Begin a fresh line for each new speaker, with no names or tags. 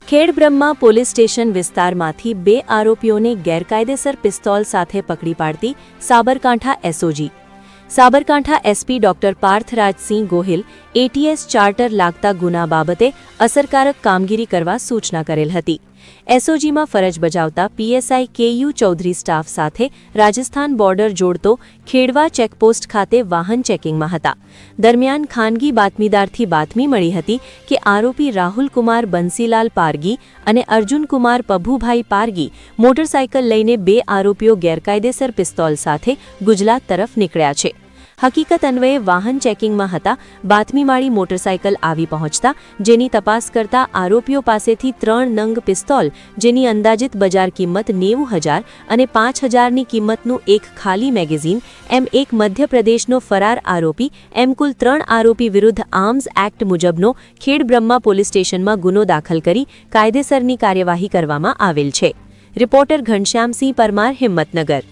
Khedbrahma police station વિસ્તારમાંથી 2 આરોપીઓને ગેરકાયદેસર પિસ્તોલ સાથે પકડી પાડતી Sabarkantha SOG Sabarkantha SP doctor Parthrajsinh Gohil ATS charter લાગતા ગુના બાબતે અસરકારક કામગીરી કરવા સૂચના કરેલ હતી। એસઓજીમાં ફરજ બજાવતા પીએસઆઈ કેયુ ચૌધરી સ્ટાફ સાથે રાજસ્થાન બોર્ડર જોડતો ખેડવા ચેકપોસ્ટ ખાતે વાહન ચેકિંગમાં હતા। દરમિયાન ખાનગી બાતમીદારથી બાતમી મળી હતી કે આરોપી રાહુલ કુમાર બંસીલાલ પારગી અને અર્જુન કુમાર પભુભાઈ પારગી મોટરસાયકલ લઈને 2 આરોપીઓ ગેરકાયદેસર પિસ્તોલ સાથે ગુજરાત તરફ નીકળ્યા છે। હકીકત અન્વયે વાહન ચેકિંગમાં હતા બાતમીવાળી મોટરસાયકલ આવી પહોંચતા જેની તપાસ કરતા આરોપીઓ પાસેથી 3 નંગ પિસ્તોલ જેની અંદાજિત બજાર કિંમત 90,000 અને 5,000ની કિંમતનું એક ખાલી મેગેઝીન એમ એક મધ્યપ્રદેશનો ફરાર આરોપી એમ કુલ 3 આરોપી વિરુદ્ધ આર્મ્સ એક્ટ મુજબનો ખેડબ્રહ્મા પોલીસ સ્ટેશનમાં ગુનો દાખલ કરી કાયદેસરની કાર્યવાહી કરવામાં આવેલ છે। રિપોર્ટર ઘનશ્યામસિંહ પરમાર, હિંમતનગર।